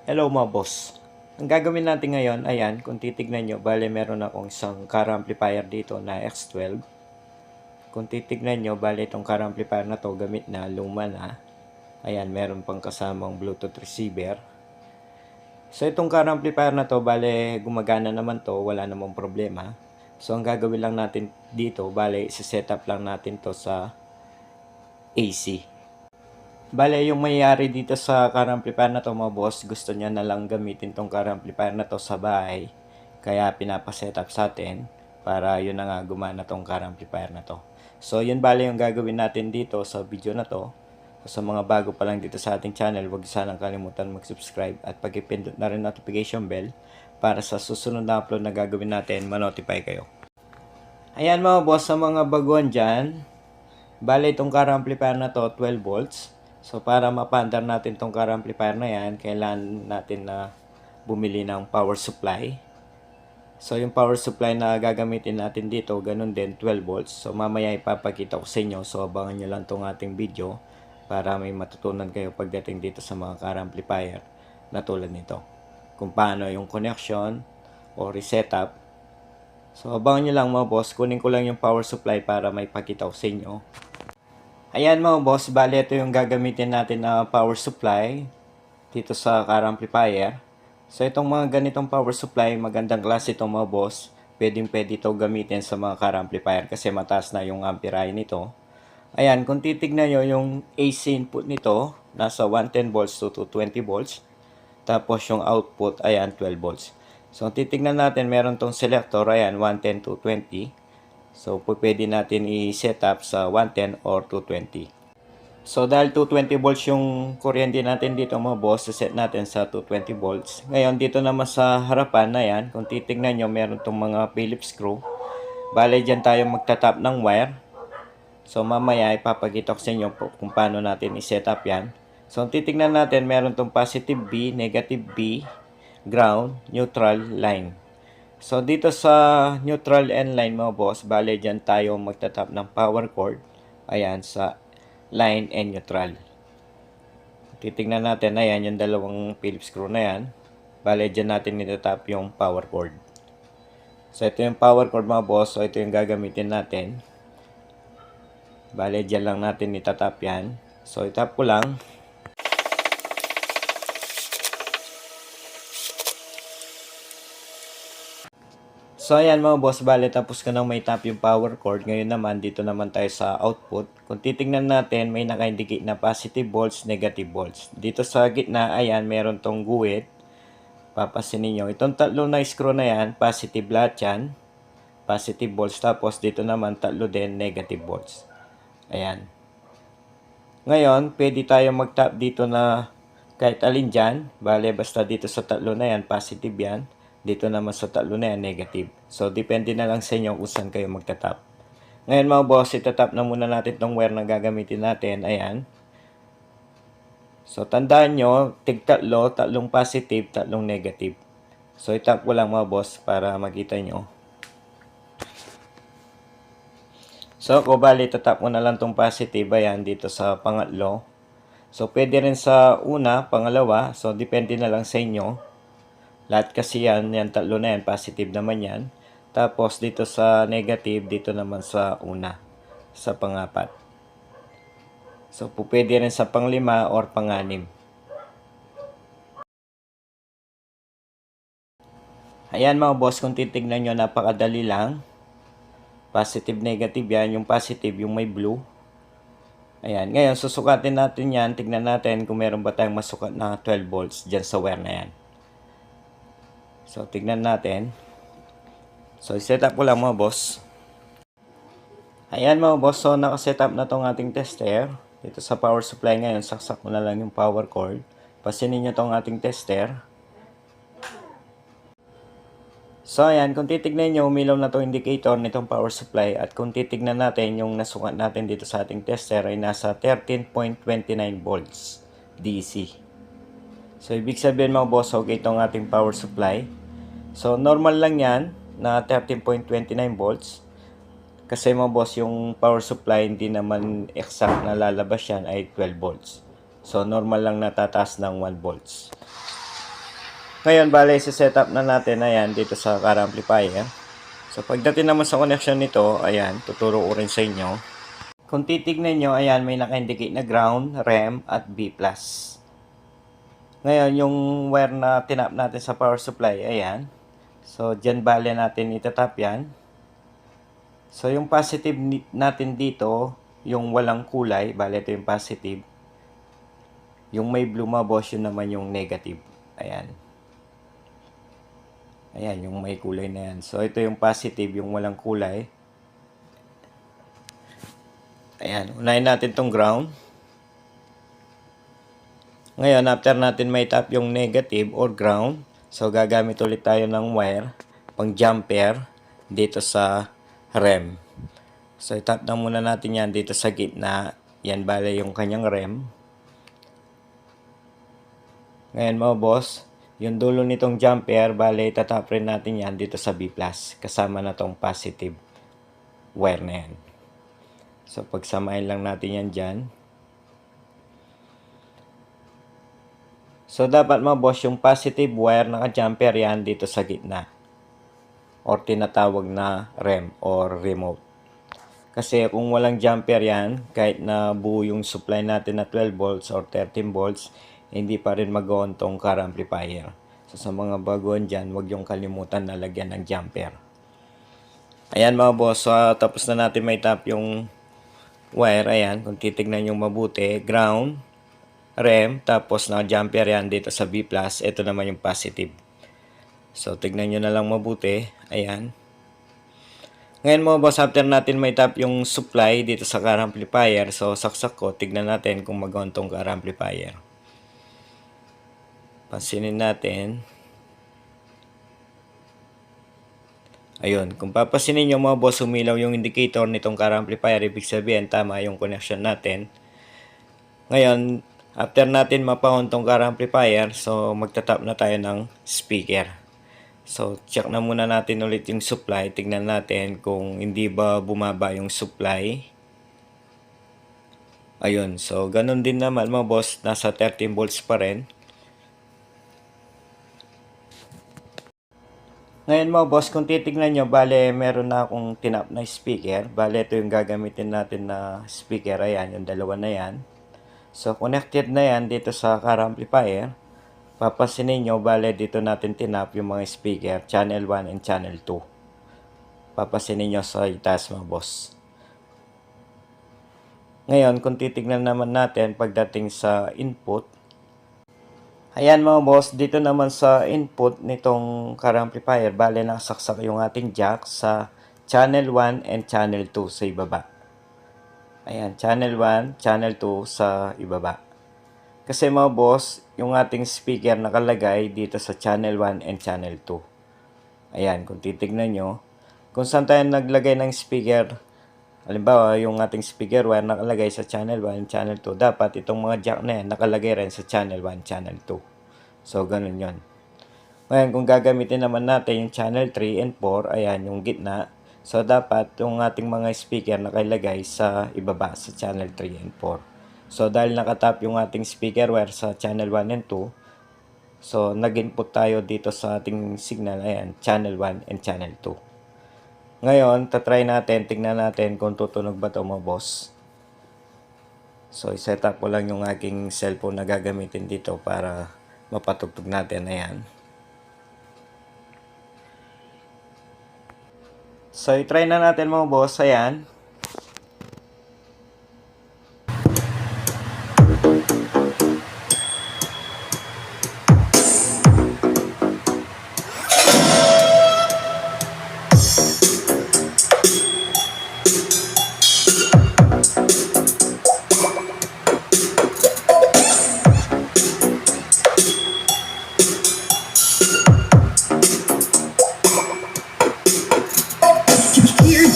Hello mga boss. Ang gagawin natin ngayon, ayan, kung titignan nyo, bale meron akong isang car amplifier dito na X12. Kung titignan nyo, bale itong car amplifier na to, gamit na, luma na. Ayan, meron pang kasamang Bluetooth receiver. So itong car amplifier na to, bale gumagana naman to, wala namang problema. So ang gagawin lang natin dito, bale isa-setup lang natin to sa AC. Bale, yung mayayari dito sa car amplifier na to mga boss, gusto niya na lang gamitin tong car amplifier na to sa bahay. Kaya pinapasetup sa atin para yun na nga gumana tong car amplifier na to. So yun bale yung gagawin natin dito sa video na to. Sa mga bago pa lang dito sa ating channel, huwag sanang kalimutan mag-subscribe at pag-ipindot na rin notification bell para sa susunod na upload na gagawin natin, ma-notify kayo. Ayan mga boss, sa mga baguhan dyan, bale itong car amplifier na to 12 volts. So para mapandar natin tong car amplifier na yan, kailangan natin na bumili ng power supply. So yung power supply na gagamitin natin dito, ganun din 12 volts. So mamaya ipapakita ko sa inyo. So abangan nyo lang tong ating video para may matutunan kayo pagdating dito sa mga car amplifier na tulad nito. Kung paano yung connection o resetup. So abangan nyo lang mga boss, kunin ko lang yung power supply para may pakita ko sa inyo. Ayan mga boss, bali ito yung gagamitin natin na power supply dito sa car amplifier. So itong mga ganitong power supply, magandang klase ito mga boss. Pwede ito gamitin sa mga car amplifier kasi mataas na yung amperahe nito. Ayan, kung titignan nyo yung AC input nito, nasa 110 volts to 220 volts. Tapos yung output, ayan, 12 volts. So titignan natin, meron tong selector, ayan, 110 to 20. So, pwede natin i-set up sa 110 or 220. So, dahil 220 volts yung kuryente natin dito mga boss, set natin sa 220 volts. Ngayon, dito naman sa harapan na yan, kung titignan nyo, meron itong mga Phillips screw. Bale, dyan tayo magtatap ng wire. So, mamaya ipapakita ko sa inyo kung paano natin i-set up yan. So, titignan natin, meron itong positive B, negative B, ground, neutral, line. So, dito sa neutral end line mga boss, bale dyan tayo magtatap ng power cord. Ayan, sa line and neutral. Titignan natin, ayan, yung dalawang Phillips screw na yan. Bale dyan natin nitatap yung power cord. So, ito yung power cord mga boss. So, ito yung gagamitin natin. Bale, dyan lang natin nitatap yan. So, itap ko lang. So ayan mga boss, bale tapos ko nang may tap yung power cord. Ngayon naman, dito naman tayo sa output. Kung titignan natin, may naka-indicate na positive volts, negative volts. Dito sa gitna, ayan, meron tong guhit. Papasin ninyo. Itong tatlo na screw na yan, positive lahat yan. Positive volts. Tapos dito naman, tatlo din, negative volts. Ayan. Ngayon, pwede tayo mag-tap dito na kahit alin dyan. Bale, basta dito sa tatlo na yan, positive yan. Dito naman sa tatlo na yan, negative. So, depende na lang sa inyo kung saan kayo magtatap. Ngayon mga boss, itatap na muna natin itong wire na gagamitin natin. Ayan. So, tandaan nyo, tig-tatlo, tatlong positive, tatlong negative. So, itap ko lang mga boss para makita nyo. So, kung bali, itatap ko na lang itong positive. Ayan, dito sa pangatlo. So, pwede rin sa una, pangalawa. So, depende na lang sa inyo. Lahat kasi yan tatlo na yan, positive naman yan. Tapos dito sa negative, dito naman sa una, sa pangapat. So pwede rin sa panglima or panganim. Ayan mga boss, kung titignan nyo, napakadali lang. Positive, negative yan. Yung positive, yung may blue. Ayan, ngayon susukatin natin yan. Tignan natin kung meron ba tayong masukat na 12 volts dyan sa wire na yan. So, tignan natin. So, set up ko lang mga boss. Ayan mga boss. So, nakaset up na tong ating tester. Dito sa power supply ngayon, saksak ko na lang yung power cord. Pasinin nyo tong ating tester. So, ayan. Kung titignan nyo, umilaw na tong indicator nitong power supply. At kung titignan natin, yung nasukat natin dito sa ating tester ay nasa 13.29 volts DC. So, ibig sabihin mga boss, okay itong ating power supply. So, normal lang yan na 13.29 volts. Kasi mga boss, yung power supply hindi naman exact na lalabas yan ay 12 volts. So, normal lang natataas ng 1 volts. Ngayon, bale, set up na natin, ayan, dito sa car amplifier. So, pagdating naman sa connection nito, ayan, tuturo ko rin sa inyo. Kung titignan nyo, ayan, may naka-indicate na ground, REM, at B+. Ngayon, yung wire na tinap natin sa power supply, ayan. So, dyan bale natin itatap yan. So, yung positive natin dito, yung walang kulay, bale ito yung positive. Yung may blue mga boss, yun naman yung negative. Ayan. Ayan, yung may kulay na yan. So, ito yung positive, yung walang kulay. Ayan, unahin natin tong ground. Ngayon, after natin may tap yung negative or ground, so gagamit ulit tayo ng wire pang jumper dito sa REM. So, itap na muna natin yan dito sa gitna. Yan, bale yung kanyang REM. Ngayon mga boss, yung dulo nitong jumper, bale itatap rin natin yan dito sa B+, kasama na tong positive wire na yan. So, pagsamahin lang natin yan dyan. So, dapat mga boss, yung positive wire naka-jumper yan dito sa gitna. Or tinatawag na REM or remote. Kasi kung walang jumper yan, kahit na buo yung supply natin na 12 volts or 13 volts, hindi pa rin mag-on tong car amplifier. So, sa mga baguhan dyan, huwag yung kalimutan na lagyan ng jumper. Ayan mga boss, so, tapos na natin may tap yung wire. Ayan, kung titignan nyo mabuti, ground, REM, tapos na jumper yan dito sa B+, ito naman yung positive. So, tignan nyo na lang mabuti. Ayan. Ngayon mga boss, after natin may tap yung supply dito sa car amplifier, so saksak ko, tignan natin kung mag-on tong car amplifier. Pansinin natin. Ayun, kung papasinin nyo mga boss, umilaw yung indicator nitong car amplifier, ibig sabihin tama yung connection natin. Ngayon, after natin mapa-on tong car amplifier, so magtatap na tayo ng speaker. So, check na muna natin ulit yung supply. Tignan natin kung hindi ba bumaba yung supply. Ayun, so ganun din naman mga boss, nasa 13 volts pa rin. Ngayon mga boss, kung titignan nyo, bale meron na akong tinap na speaker. Bale ito yung gagamitin natin na speaker. Ayan, yung dalawa na yan. So, connected na yan dito sa car amplifier. Papasinin nyo, bale dito natin tinap yung mga speaker, channel 1 and channel 2. Papasinin nyo sa itaas mga boss. Ngayon, kung titignan naman natin pagdating sa input, ayan mga boss, dito naman sa input nitong car amplifier, bale nakasaksak yung ating jack sa channel 1 and channel 2 sa ibaba. Ayan, channel 1, channel 2 sa ibaba. Kasi mga boss, yung ating speaker nakalagay dito sa channel 1 and channel 2. Ayan, kung titignan nyo, kung saan tayo naglagay ng speaker, halimbawa yung ating speaker wire nakalagay sa channel 1 and channel 2, dapat itong mga jack na yan nakalagay rin sa channel 1, channel 2. So, ganun yon. Ngayon, kung gagamitin naman natin yung channel 3 and 4, ayan, yung gitna. So, dapat yung ating mga speaker nakalagay sa ibaba, sa channel 3 and 4. So, dahil nakatap yung ating speaker wire sa channel 1 and 2, so, nag-input tayo dito sa ating signal, ayan, channel 1 and channel 2. Ngayon, tatry natin, tignan natin kung tutunog ba ito mga boss. So, i-set up ko lang yung aking cellphone na gagamitin dito para mapatugtog natin, ayan. So, i-try na natin mga boss, ayan.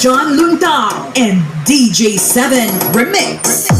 John Lundang and DJ7 Remix.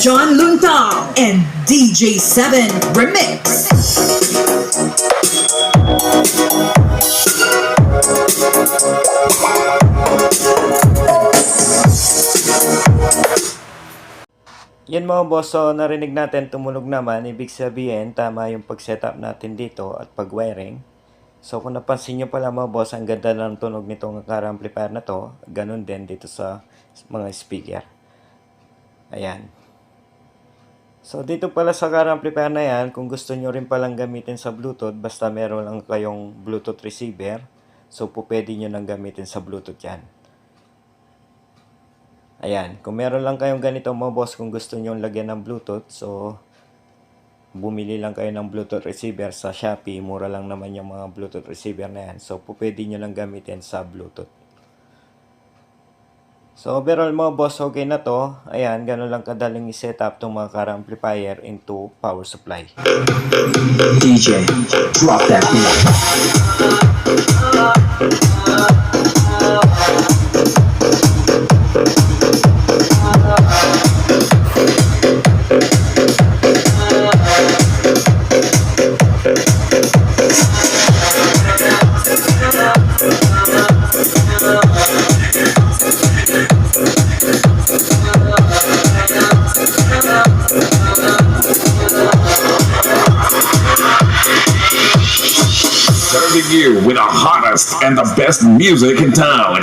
John Lunta and DJ7 Remix. Yan mga boss, so narinig natin tumunog naman, ibig sabihin tama yung pag-setup natin dito at pag-wiring. So kung napansin nyo pala mga boss, ang ganda ng tunog nitong car amplifier na to, ganun din dito sa mga speaker. Ayan. So dito pala sa car amplifier na yan, kung gusto nyo rin palang gamitin sa Bluetooth, basta meron lang kayong Bluetooth receiver, so pwede nyo nang gamitin sa Bluetooth yan. Ayan, kung meron lang kayong ganito mga boss, kung gusto nyo lagyan ng Bluetooth, so bumili lang kayo ng Bluetooth receiver sa Shopee, mura lang naman yung mga Bluetooth receiver na yan, so pwede nyo lang gamitin sa Bluetooth. So overall mga boss, okay na to. Ayan, ganun lang kadaling i-set up itong mga car amplifier into power supply. DJ, drop that beat. Serving you with the hottest and the best music in town.